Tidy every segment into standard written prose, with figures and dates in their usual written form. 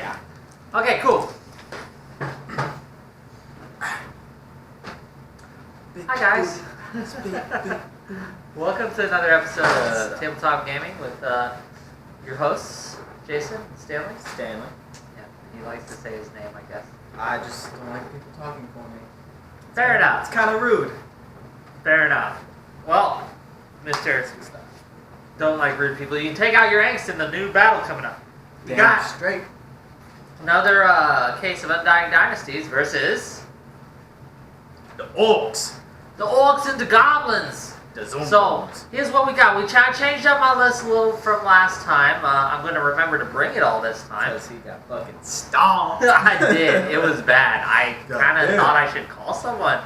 Yeah. Okay, cool. Hi guys. Welcome to another episode of Tabletop Gaming with your hosts, Jason, Stanley. Stanley. Yeah, he likes to say his name, I guess. I just don't like people talking for me. Fair enough. It's kind of rude. Fair enough. Well, Mr. Don't like rude people. You can take out your angst in the new battle coming up. You Damn got straight. another case of Undying Dynasties versus The orcs. the orcs and the goblins. The zombies. So, here's what we got. We changed up my list a little from last time. I'm going to remember to bring it all this time. Because he got fucking stomped. I did. It was bad. I God kind of damn. thought I should call someone.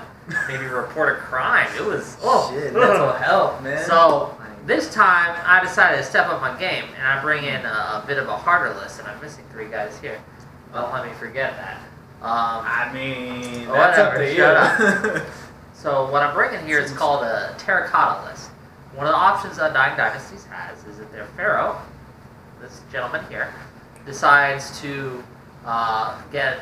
Maybe report a crime. It was... Shit, mental health, man. So, this time, I decided to step up my game, and I bring in a bit of a harder list, and I'm missing 3 guys here. Don't let me forget that. I mean, that's whatever, up to shut you. So what I'm bringing here is called a terracotta list. One of the options Undying Dynasties has is that their pharaoh, this gentleman here, decides to get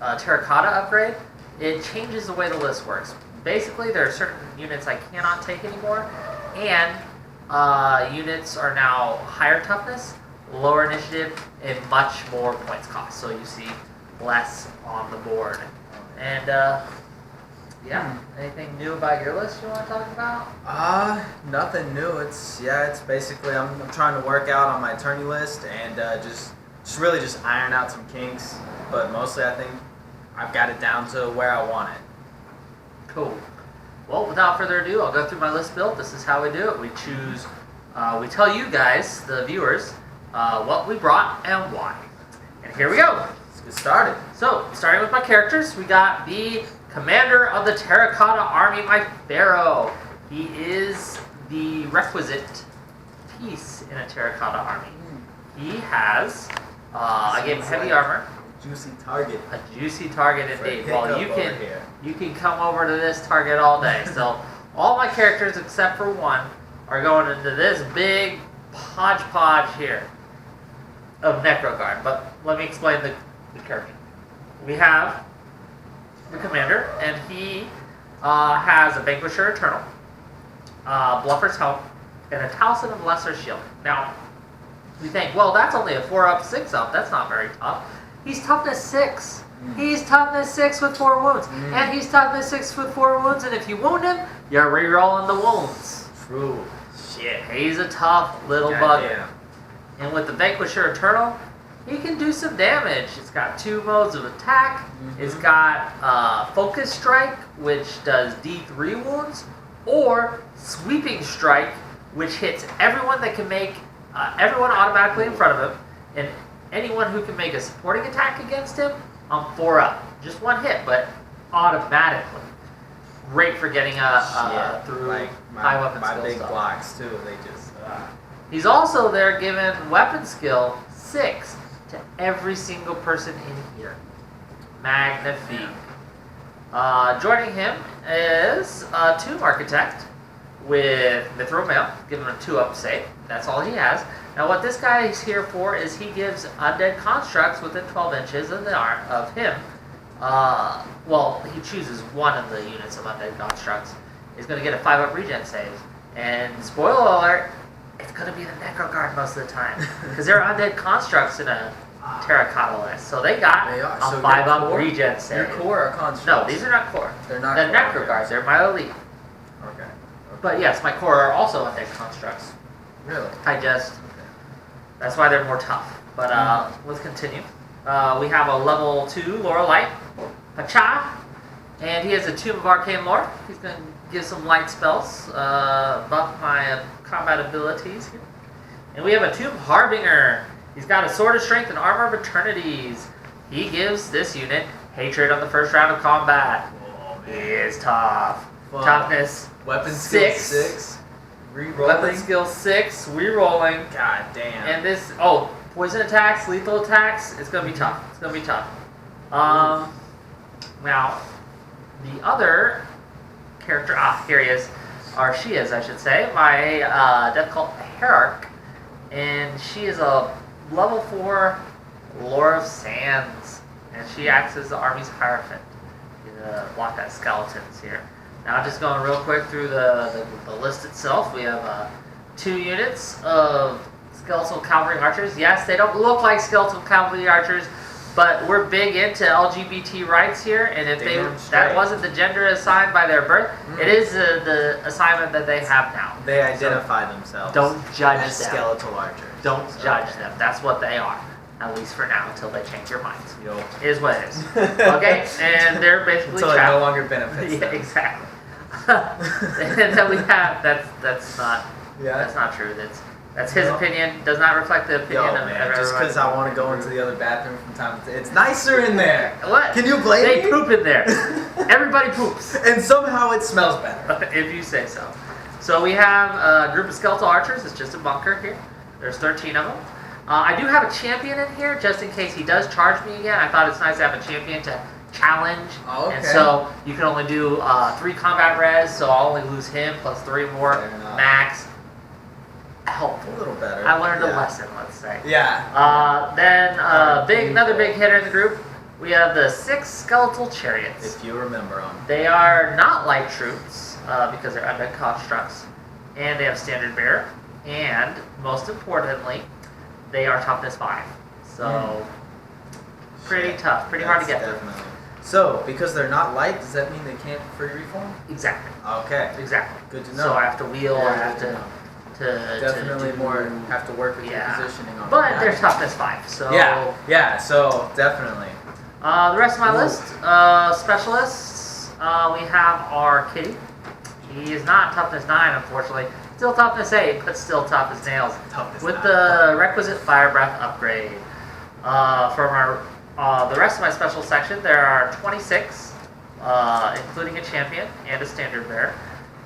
a terracotta upgrade. It changes the way the list works. Basically, there are certain units I cannot take anymore, and units are now higher toughness, lower initiative, and much more points cost. So you see less on the board. And yeah, anything new about your list you want to talk about? Nothing new. It's basically I'm trying to work out on my attorney list and just really just iron out some kinks. But mostly I think I've got it down to where I want it. Cool. Well, without further ado, I'll go through my list build. This is how we do it. We choose, we tell you guys, the viewers, what we brought and why. And here we go. Let's get started. So, starting with my characters, we got the commander of the Terracotta Army, my Pharaoh. He is the requisite piece in a Terracotta army. He has, I gave him heavy armor. Juicy target. A juicy target indeed. For a Well, pickup you can come over to this target all day. So, all my characters except for one are going into this big hodgepodge here of Necroguard. But let me explain the character. We have the commander, and he has a Vanquisher Eternal, Bluffer's Helm, and a Talisman of Lesser Shield. Now, we think, well, that's only a 4-up, 6-up. That's not very tough. He's toughness 6. He's toughness 6 with 4 wounds. And he's toughness 6 with 4 wounds, and if you wound him, you're rerolling the wounds. True. Shit, he's a tough little bugger. And with the Vanquisher Eternal, he can do some damage. It's got 2 modes of attack. It's got Focus Strike, which does D3 wounds, or Sweeping Strike, which hits everyone that can make everyone automatically in front of him, and anyone who can make a supporting attack against him on 4 up. Just 1 hit, but automatically. Great for getting through like high weapon my skill big stuff. blocks too. They just. He's also there given weapon skill 6 to every single person in here. Magnifique. Joining him is a Tomb Architect with Mithril Mail, giving him a 2-up save. That's all he has. Now what this guy is here for is he gives undead constructs within 12 inches of the arm of him. Well, he chooses one of the units of undead constructs. He's going to get a 5-up regen save. And spoiler alert, it's going to be the Necroguard most of the time. Because they're undead constructs in a terracotta list. So they got a 5-up regen save. Your core are constructs? No, these are not core. They're not the core. Necroguards, they're my elite. Okay. But yes, my core are also undead constructs. Really? That's why they're more tough. But let's continue. We have a level 2 Lorelite, Pacha, and he has a Tomb of Arcane Lore. He's going to give some light spells, buff my combat abilities here. And we have a Tomb Harbinger. He's got a Sword of Strength and Armor of Eternities. He gives this unit Hatred on the first round of combat. Oh, He is tough. Fun. Toughness Weapon skill 6. 6. Rerolling. Weapon skill 6, rerolling. God damn. And this, poison attacks, lethal attacks, it's going to be tough. It's going to be tough. Now, the other character, here he is, or she is, I should say, my Death Cult Hierarch, and she is a level 4 Laura of Sands, and she acts as the Army's Hierophant. Block that skeletons here. Now just going real quick through the list itself, we have 2 units of skeletal cavalry archers. Yes, they don't look like skeletal cavalry archers, but we're big into LGBT rights here, and if that wasn't the gender assigned by their birth, it is the assignment that they have now. They identify themselves. Don't judge as them. Skeletal archers. Don't judge them. That's what they are. At least for now, until they change your minds. Yo. It is what it is. Okay? And they're basically until it no longer benefits Yeah, them. exactly. And then we have that's not true. That's his opinion. Does not reflect the opinion of man, everyone. just because I want to go into the other bathroom from time to time. It's nicer in there. What? Can you blame me? They poop in there. Everybody poops. And somehow it smells better. If you say so. So we have a group of skeletal archers. It's just a bunker here. There's 13 of them. I do have a champion in here, just in case he does charge me again. I thought it's nice to have a champion to challenge. Oh, okay. And so you can only do 3 combat res, so I'll only lose him, plus 3 more max. Helpful. A little better. I learned a lesson, let's say. Yeah. Then another big hitter in the group, we have the 6 skeletal chariots. If you remember them. They are not light troops, because they're undead constructs, and they have standard bearer, and most importantly, they are toughness 5. So, pretty tough. Pretty hard to get through. So, because they're not light, does that mean they can't free reform? Exactly. Okay. Exactly. Good to know. So I have to wheel, Yeah, I have to definitely more have to work with your positioning on that. But they're toughness 5, so... Yeah, so definitely. The rest of my list, specialists, we have our Kitty. He is not toughness 9, unfortunately. Still toughness 8, but still tough as nails. With the requisite fire breath upgrade. From the rest of my special section, there are 26, including a champion and a standard bearer.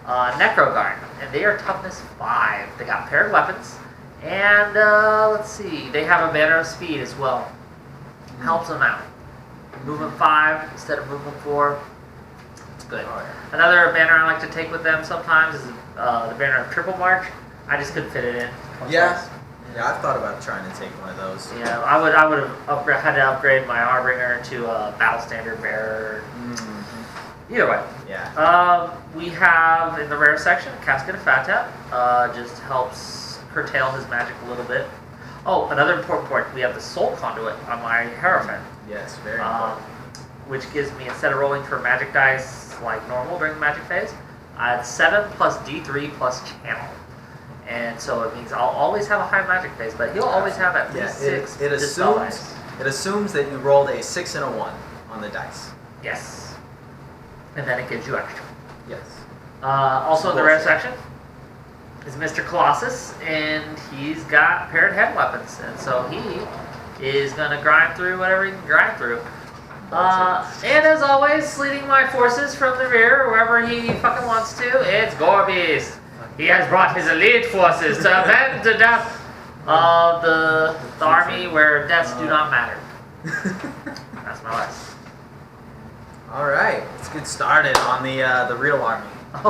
Necro Guard, and they are toughness 5. They got paired weapons, and let's see, they have a banner of speed as well. Helps them out. Movement 5 instead of movement 4. It's good. Oh, yeah. Another banner I like to take with them sometimes is the banner of Triple March. I just couldn't fit it in. Yeah, I've thought about trying to take one of those. Yeah, I would have had to upgrade my Harbinger to a Battle Standard Bearer. Either way. Yeah. We have in the rare section Casket of Fatat. Just helps curtail his magic a little bit. Oh, another important point. We have the Soul Conduit on my Hierophant. Yes, very important. Which gives me, instead of rolling for magic dice like normal during the magic phase, I had 7 plus D3 plus channel. And so it means I'll always have a high magic phase, but he'll always have at least 6 dispel dice. It assumes that you rolled a 6 and a 1 on the dice. Yes. And then it gives you extra. Yes. Also in the rare section is Mr. Colossus, and he's got paired head weapons, and so he is going to grind through whatever he can grind through. And as always, leading my forces from the rear wherever he fucking wants to, it's Gorbeast. He has brought his elite forces to avenge the death of the army where deaths do not matter. That's my list. All right, let's get started on the real army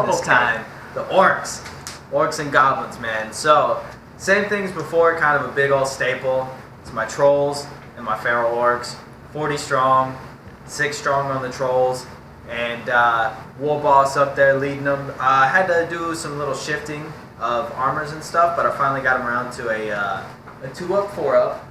this Okay. time. The orcs and goblins, man. So same things before, kind of a big old staple. It's my trolls and my feral orcs, 40 strong, 6 strong on the trolls, and War Boss up there leading them. I had to do some little shifting of armors and stuff, but I finally got him around to a 2-up, 4-up.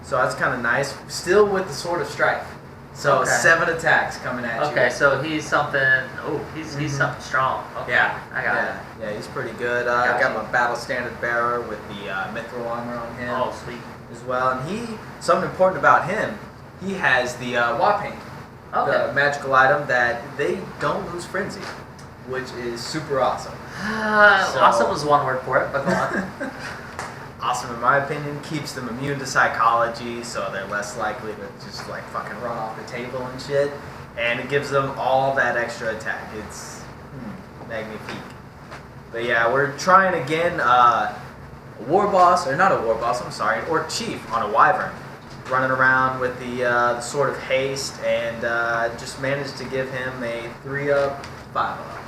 So that's kind of nice. Still with the Sword of Strife. So Okay. 7 attacks coming at you. Okay, so he's something. Oh, he's something strong. Okay, Yeah, I got it. Yeah, he's pretty good. I got my Battle Standard Bearer with the Mithril armor on him Oh, sweet. as well. And something important about him, he has the Waping, Okay. the magical item that they don't lose Frenzy, which is super awesome. Awesome was one word for it, but go on. Awesome, in my opinion, keeps them immune to psychology, so they're less likely to just like fucking run off the table and shit. And it gives them all that extra attack. It's magnifique. But yeah, we're trying again. War Boss, or not a War Boss, I'm sorry, an Orc Chief on a Wyvern, running around with the Sword of Haste, and just managed to give him a 3-up, 5-up.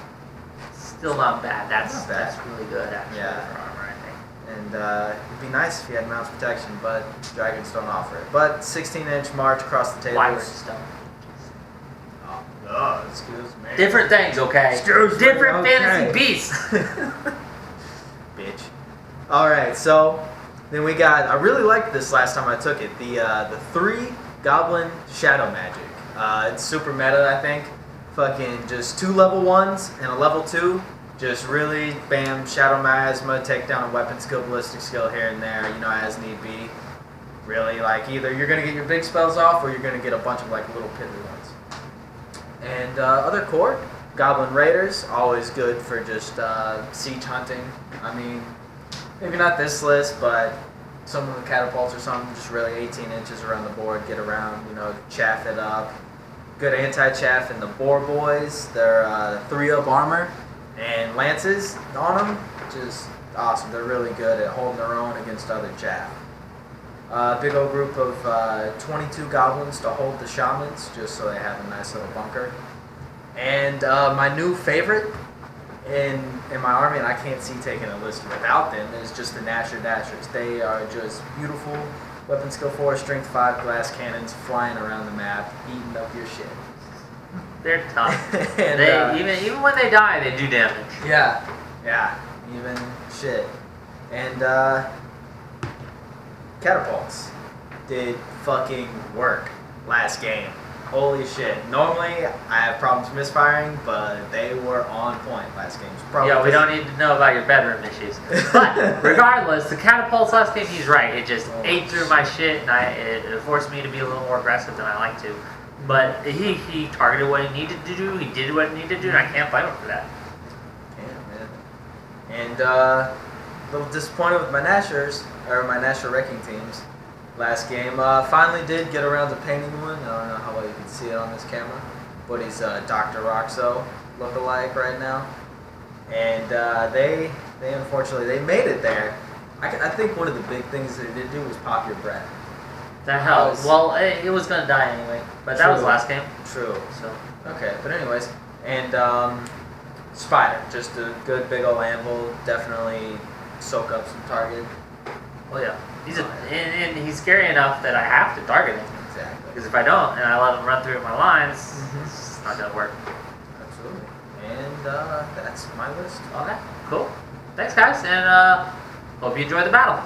Still not bad. That's Not bad. really good actually Yeah. for armor, I think. And it'd be nice if you had mounts protection, but dragons don't offer it. But 16-inch march across the tables. Wyvern stone. Oh, excuse me. Different things, okay? Excuse me, Different okay. fantasy beasts. Bitch. All right, so then we got. I really liked this last time I took it. The 3 Goblin Shadow Magic. It's super meta, I think. Fucking just 2 level 1s and a level 2. Just really, bam, Shadow Miasma, take down a weapon skill, ballistic skill here and there, you know, as need be. Really, like, either you're going to get your big spells off or you're going to get a bunch of, like, little piddly ones. And other core, Goblin Raiders, always good for just siege hunting. I mean, maybe not this list, but some of the catapults or something, just really 18 inches around the board, get around, you know, chaff it up. Good anti-chaff in the Boar Boys. They're 3-up armor and lances on them. Just awesome. They're really good at holding their own against other chaff. Big old group of 22 goblins to hold the shamans, just so they have a nice little bunker. And my new favorite in my army, and I can't see taking a list without them, is just the Nasher Dashers. They are just beautiful. Weapon skill 4, strength 5, glass cannons flying around the map, eating up your shit. They're tough. And, they even when they die, they do damage. Yeah, even shit. And catapults did fucking work last game. Holy shit. Normally, I have problems misfiring, but they were on point last game. Yeah, we don't need to know about your bedroom issues. But regardless, the catapults last game, he's right. It just ate through my shit, and it forced me to be a little more aggressive than I like to. But he targeted what he needed to do. He did what he needed to do, and I can't blame him for that. Yeah, man. And a little disappointed with my Nashers, or my Nasher wrecking teams. Last game, finally did get around to painting one. I don't know how well you can see it on this camera, but he's Dr. Roxo look-alike right now. And they unfortunately, they made it there. I think one of the big things they did do was pop your breath. That helps. Well, it was going to die anyway, but that was last game. True. So Okay, but anyways, and Spider, just a good big ol' anvil, definitely soak up some target. well, yeah. And he's scary enough that I have to target him. Exactly. Because if I don't, and I let him run through my lines, it's not going to work. Absolutely. And that's my list. Okay, cool. Thanks, guys, and hope you enjoyed the battle.